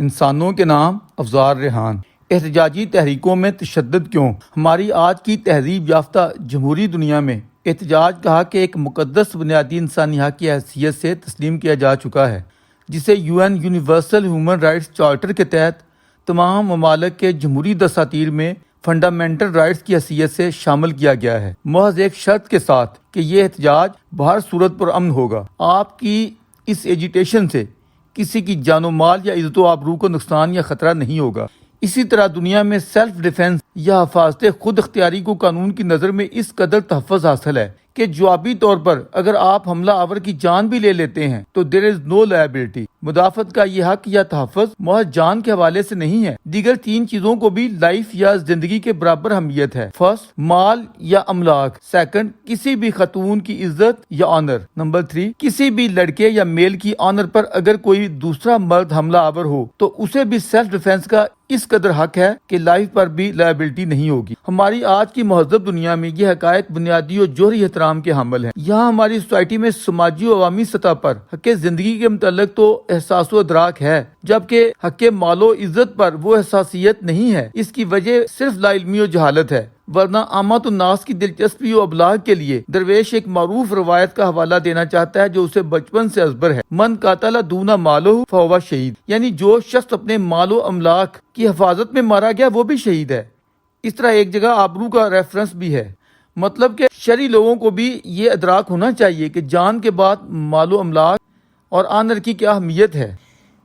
انسانوں کے نام افزار ریحان۔ احتجاجی تحریکوں میں تشدد کیوں؟ ہماری آج کی تہذیب یافتہ جمہوری دنیا میں احتجاج کا حق ایک مقدس بنیادی انسانی حق کی حیثیت سے تسلیم کیا جا چکا ہے، جسے UN universal human rights charter کے تحت تمام ممالک کے جمہوری دساتیر میں فنڈامنٹل رائٹس کی حیثیت سے شامل کیا گیا ہے، محض ایک شرط کے ساتھ کہ یہ احتجاج بہر صورت پر امن ہوگا۔ آپ کی اس ایجیٹیشن سے کسی کی جان و مال یا عزت و آبرو کو نقصان یا خطرہ نہیں ہوگا۔ اسی طرح دنیا میں سیلف ڈیفنس یا حفاظت خود اختیاری کو قانون کی نظر میں اس قدر تحفظ حاصل ہے کہ جوابی طور پر اگر آپ حملہ آور کی جان بھی لے لیتے ہیں تو دیر از نو لائبلٹی۔ مدافعت کا یہ حق یا تحفظ محض جان کے حوالے سے نہیں ہے، دیگر 3 چیزوں کو بھی لائف یا زندگی کے برابر اہمیت ہے۔ فرسٹ، مال یا املاک۔ سیکنڈ، کسی بھی خاتون کی عزت یا آنر۔ نمبر 3، کسی بھی لڑکے یا میل کی آنر پر اگر کوئی دوسرا مرد حملہ آور ہو تو اسے بھی سیلف ڈیفنس کا اس قدر حق ہے کہ لائف پر بھی لائبلٹی نہیں ہوگی۔ ہماری آج کی مہذب دنیا میں یہ حقائق بنیادی اور جوہری احترام کے حامل ہیں۔ یہاں ہماری سوسائٹی میں سماجی و عوامی سطح پر حق زندگی کے متعلق تو احساس و ادراک ہے، جبکہ حق مال و عزت پر وہ حساسیت نہیں ہے۔ اس کی وجہ صرف لا علمی و جہالت ہے، ورنہ عامت الناس کی دلچسپی و ابلاغ کے لیے درویش ایک معروف روایت کا حوالہ دینا چاہتا ہے جو اسے بچپن سے ازبر ہے۔ من قاتل دون مالہ فہو شہید، یعنی جو شخص اپنے مال و املاک کی حفاظت میں مارا گیا وہ بھی شہید ہے۔ اس طرح ایک جگہ آبرو کا ریفرنس بھی ہے، مطلب کہ شرعی لوگوں کو بھی یہ ادراک ہونا چاہیے کہ جان کے بعد مال و املاک اور آنر کی کیا اہمیت ہے۔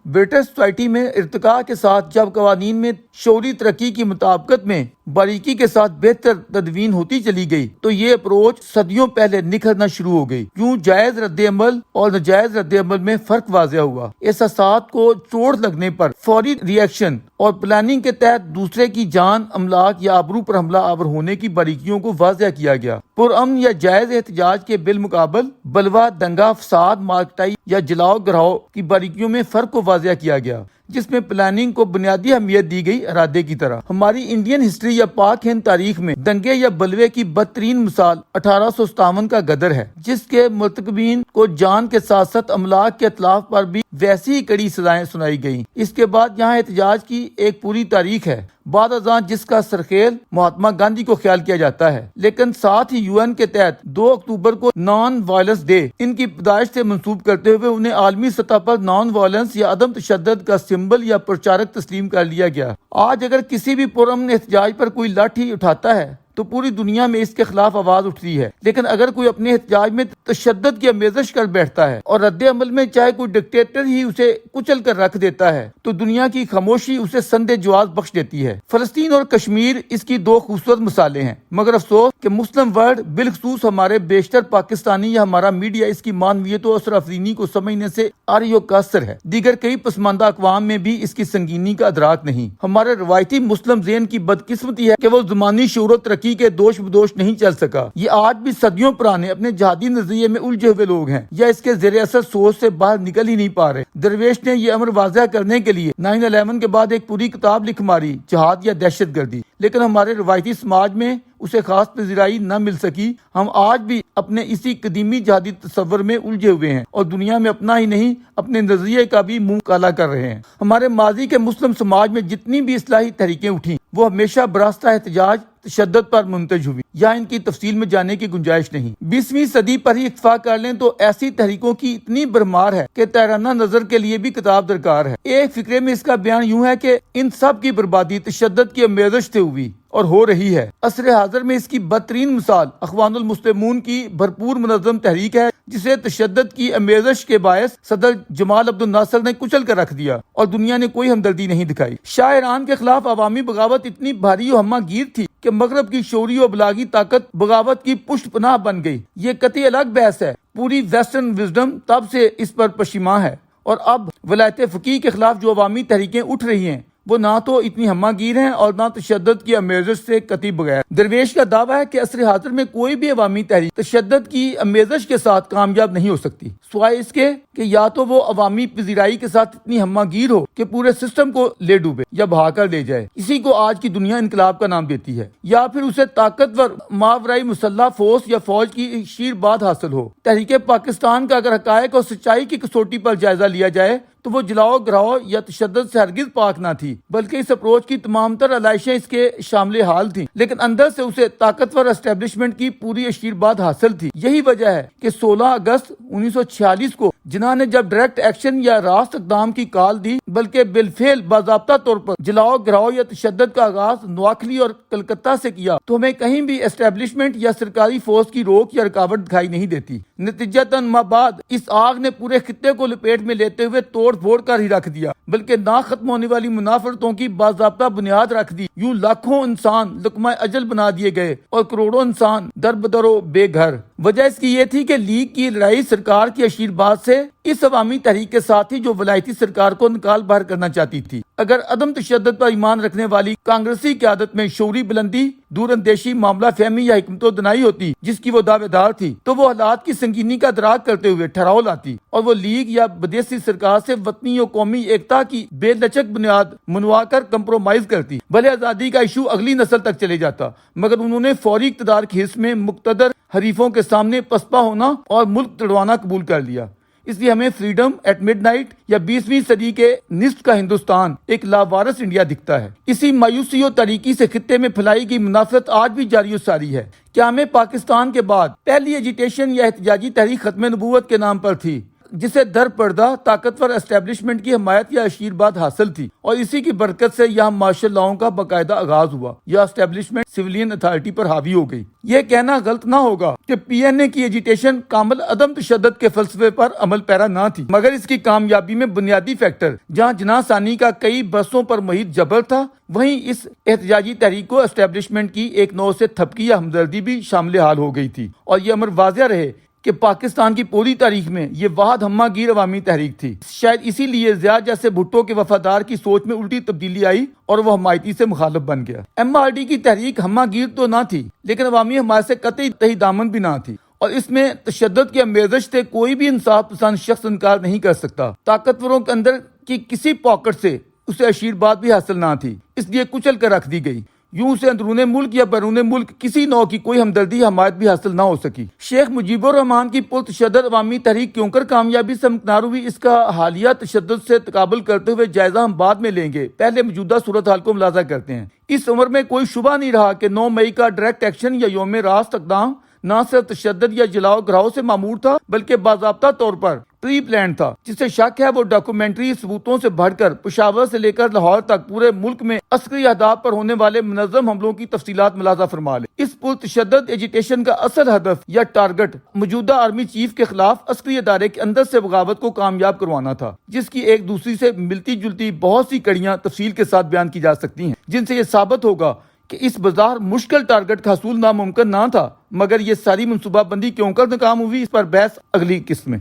برٹش سوسائٹی میں ارتقاء کے ساتھ جب قوانین میں شعوری ترقی کی مطابقت میں باریکی کے ساتھ بہتر تدوین ہوتی چلی گئی تو یہ اپروچ صدیوں پہلے نکھرنا شروع ہو گئی۔ کیوں جائز رد عمل اور ناجائز رد عمل میں فرق واضح ہوا۔ احساسات کو چوٹ لگنے پر فوری ری ایکشن اور پلاننگ کے تحت دوسرے کی جان، املاک یا آبرو پر حملہ آور ہونے کی باریکیوں کو واضح کیا گیا۔ پرامن یا جائز احتجاج کے بالمقابل بلوا، دنگا، فساد، مارکٹائی یا جلاؤ گراؤ کی باریکیوں میں فرق کو واضح کیا گیا، جس میں پلاننگ کو بنیادی اہمیت دی گئی ارادے کی طرح۔ ہماری انڈین ہسٹری یا پاک ہند تاریخ میں دنگے یا بلوے کی بدترین مثال 1857 کا غدر ہے، جس کے مرتکبین کو جان کے ساتھ ساتھ املاک کے اتلاف پر بھی ویسی ہی کڑی سزائیں سنائی گئیں۔ اس کے بعد یہاں احتجاج کی ایک پوری تاریخ ہے، بعد ازاں جس کا سرخیل مہاتما گاندھی کو خیال کیا جاتا ہے، لیکن ساتھ ہی UN کے تحت 2 اکتوبر کو نان وائلنس ڈے ان کی پیدائش سے منسوب کرتے ہوئے انہیں عالمی سطح پر نان وائلنس یا عدم تشدد کا سمبل یا پرچارک تسلیم کر لیا گیا۔ آج اگر کسی بھی پرامن احتجاج پر کوئی لاٹھی اٹھاتا ہے تو پوری دنیا میں اس کے خلاف آواز اٹھتی ہے، لیکن اگر کوئی اپنے احتجاج میں تشدد کی آمیزش کر بیٹھتا ہے اور رد عمل میں چاہے کوئی ڈکٹیٹر ہی اسے کچل کر رکھ دیتا ہے تو دنیا کی خاموشی اسے سند جواز بخش دیتی ہے۔ فلسطین اور کشمیر اس کی 2 خوبصورت مثالیں ہیں، مگر افسوس کہ مسلم ورلڈ بالخصوص ہمارے بیشتر پاکستانی یا ہمارا میڈیا اس کی معنویت و اثر افزینی کو سمجھنے سے عاری و قاصر ہے۔ دیگر کئی پسماندہ اقوام میں بھی اس کی سنگینی کا ادراک نہیں۔ ہمارے روایتی مسلم ذہن کی بدقسمتی ہے کہ وہ زمانی شعور و ترقی کے دوش بدوش نہیں چل سکا۔ یہ آج بھی صدیوں پرانے اپنے جہادی نظریے میں الجھے ہوئے لوگ ہیں یا اس کے زیر اثر سوچ سے باہر نکل ہی نہیں پا رہے۔ درویش نے یہ امر واضح کرنے کے لیے 9/11 کے بعد ایک پوری کتاب لکھ ماری، جہاد یا دہشت گردی، لیکن ہمارے روایتی سماج میں اسے خاص پذیرائی نہ مل سکی۔ ہم آج بھی اپنے اسی قدیمی جہادی تصور میں الجھے ہوئے ہیں اور دنیا میں اپنا ہی نہیں اپنے نظریے کا بھی منہ کالا کر رہے ہیں۔ ہمارے ماضی کے مسلم سماج میں جتنی بھی اصلاحی تحریکیں اٹھیں وہ ہمیشہ براستہ احتجاج تشدد پر منتج ہوئی، یا ان کی تفصیل میں جانے کی گنجائش نہیں۔ 20ویں صدی پر ہی اکتفا کر لیں تو ایسی تحریکوں کی اتنی بھرمار ہے کہ تیرانہ نظر کے لیے بھی کتاب درکار ہے۔ ایک فقرے میں اس کا بیان یوں ہے کہ ان سب کی بربادی تشدد کی آمیزش سے ہوئی اور ہو رہی ہے۔ عصر حاضر میں اس کی بدترین مثال اخوان المسلمون کی بھرپور منظم تحریک ہے، جسے تشدد کی آمیزش کے باعث صدر جمال عبد الناصر نے کچل کر رکھ دیا اور دنیا نے کوئی ہمدردی نہیں دکھائی۔ شاہ ایران کے خلاف عوامی بغاوت اتنی بھاری و ہمہ گیر تھی کہ مغرب کی شعوری و ابلاغی طاقت بغاوت کی پشت پناہ بن گئی۔ یہ قطعی الگ بحث ہے، پوری ویسٹرن وزڈم تب سے اس پر پشیماں ہے، اور اب ولایت فقیہ کے خلاف جو عوامی تحریکیں اٹھ رہی ہیں وہ نہ تو اتنی ہمہ گیر ہیں اور نہ تشدد کی آمیزش سے قطعی بغیر۔ درویش کا دعویٰ ہے کہ عصر حاضر میں کوئی بھی عوامی تحریک تشدد کی آمیزش کے ساتھ کامیاب نہیں ہو سکتی، سوائے اس کے کہ یا تو وہ عوامی پذیرائی کے ساتھ اتنی ہمہ گیر ہو کہ پورے سسٹم کو لے ڈوبے یا بہا کر لے جائے، اسی کو آج کی دنیا انقلاب کا نام دیتی ہے، یا پھر اسے طاقتور ماورائی مسلح فورس یا فوج کی شیر بات حاصل ہو۔ تحریک پاکستان کا اگر حقائق اور سچائی کی کسوٹی پر جائزہ لیا جائے تو وہ جلاؤ گراؤ یا تشدد سے ہرگز پاک نہ تھی، بلکہ اس اپروچ کی تمام تر علائشیں اس کے شامل حال تھیں، لیکن اندر سے اسے طاقتور اسٹیبلشمنٹ کی پوری اشیرباد حاصل تھی۔ یہی وجہ ہے کہ 16 اگست 1946 کو جناح نے جب ڈائریکٹ ایکشن یا راست اقدام کی کال دی، بلکہ بالفعل باضابطہ طور پر جلاؤ گراؤ یا تشدد کا آغاز نواکھلی اور کلکتہ سے کیا، تو ہمیں کہیں بھی اسٹیبلشمنٹ یا سرکاری فورس کی روک یا رکاوٹ دکھائی نہیں دیتی۔ نتیجتاً مابعد اس آگ نے پورے خطے کو لپیٹ میں لیتے ہوئے توڑ پھوڑ کر ہی رکھ دیا، بلکہ نہ ختم ہونے والی منافرتوں کی باضابطہ بنیاد رکھ دی۔ یوں لاکھوں انسان لقمہ اجل بنا دیے گئے اور کروڑوں انسان در بدر و بے گھر۔ وجہ اس کی یہ تھی کہ لیگ کی لڑائی سرکار کی اشیرباد سے اس عوامی تحریک کے ساتھ ہی جو ولایتی سرکار کو نکال باہر کرنا چاہتی تھی۔ اگر عدم تشدد پر ایمان رکھنے والی کانگریسی قیادت میں شعوری بلندی، دور اندیشی، معاملہ فہمی یا حکمت و دنائی ہوتی جس کی وہ دعوے دار تھی، تو وہ حالات کی سنگینی کا ادراک کرتے ہوئے ٹھہراؤ لاتی اور وہ لیگ یا بدیسی سرکار سے وطنی و قومی ایکتا کی بے لچک بنیاد منوا کر کمپرومائز کرتی۔ بھلے آزادی کا ایشو اگلی نسل تک چلے جاتا، مگر انہوں نے فوری اقتدار کی حس میں مقتدر حریفوں کے سامنے پسپا ہونا اور ملک توڑوانا قبول کر لیا۔ اس لیے ہمیں فریڈم ایٹ مڈ نائٹ یا 20ویں صدی کے نصف کا ہندوستان ایک لاوارث انڈیا دکھتا ہے۔ اسی مایوسی و تاریکی سے خطے میں پھیلائی گئی منافرت آج بھی جاری و ساری ہے۔ کیا ہمیں پاکستان کے بعد پہلی ایجیٹیشن یا احتجاجی تحریک ختم نبوت کے نام پر تھی، جسے در پردہ طاقتور اسٹیبلشمنٹ کی حمایت یا اشیرباد حاصل تھی، اور اسی کی برکت سے یہاں مارشل لاؤں کا باقاعدہ آغاز ہوا یا اسٹیبلشمنٹ سویلین اتھارٹی پر حاوی ہو گئی۔ یہ کہنا غلط نہ ہوگا کہ پی این اے کی ایجیٹیشن کامل عدم تشدد کے فلسفے پر عمل پیرا نہ تھی، مگر اس کی کامیابی میں بنیادی فیکٹر جہاں جناح ثانی کا کئی برسوں پر محیط جبر تھا، وہیں اس احتجاجی تحریک کو اسٹیبلشمنٹ کی ایک نوع سے تھپکی یا ہمدردی بھی شامل حال ہو گئی تھی۔ اور یہ امر واضح رہے کہ پاکستان کی پوری تاریخ میں یہ واحد ہمہ گیر عوامی تحریک تھی۔ شاید اسی لیے زیاد جیسے بھٹو کے وفادار کی سوچ میں الٹی تبدیلی آئی اور وہ حمایتی سے مخالف بن گیا۔ ایم آر ڈی کی تحریک ہمہ گیر تو نہ تھی، لیکن عوامی حمایت سے قطعی تہی دامن بھی نہ تھی، اور اس میں تشدد کی آمیزش سے کوئی بھی انصاف پسند شخص انکار نہیں کر سکتا۔ طاقتوروں کے اندر کی کسی پاکٹ سے اسے اشیرباد بھی حاصل نہ تھی، اس لیے کچل کر رکھ دی گئی۔ یوں اسے اندرون ملک یا بیرون ملک کسی نوع کی کوئی ہمدردی حمایت بھی حاصل نہ ہو سکی۔ شیخ مجیب الرحمان کی پرتشدد عوامی تحریک کیوں کر کامیابی سے مکنار ہوئی، اس کا حالیہ تشدد سے تقابل کرتے ہوئے جائزہ ہم بعد میں لیں گے، پہلے موجودہ صورتحال کو ملاحظہ کرتے ہیں۔ اس عمر میں کوئی شبہ نہیں رہا کہ 9 مئی کا ڈائریکٹ ایکشن یا یوم راست اقدام نہ صرف تشدد یا جلاؤ گراؤ سے معمور تھا، بلکہ باضابطہ طور پر پری پلان تھا۔ جسے شک ہے وہ ڈاکومنٹری ثبوتوں سے بڑھ کر پشاور سے لے کر لاہور تک پورے ملک میں عسکری اہداف پر ہونے والے منظم حملوں کی تفصیلات ملاحظہ فرما لے۔ اس پرتشدد ایجیٹیشن کا اصل ہدف یا ٹارگٹ موجودہ آرمی چیف کے خلاف عسکری ادارے کے اندر سے بغاوت کو کامیاب کروانا تھا، جس کی ایک دوسری سے ملتی جلتی بہت سی کڑیاں تفصیل کے ساتھ بیان کی جا سکتی ہیں، جن سے یہ ثابت ہوگا کہ اس بظاہر مشکل ٹارگٹ کا حصول ناممکن نہ تھا، مگر یہ ساری منصوبہ بندی کیوں کر ناکام ہوئی، اس پر بحث اگلی قسط میں۔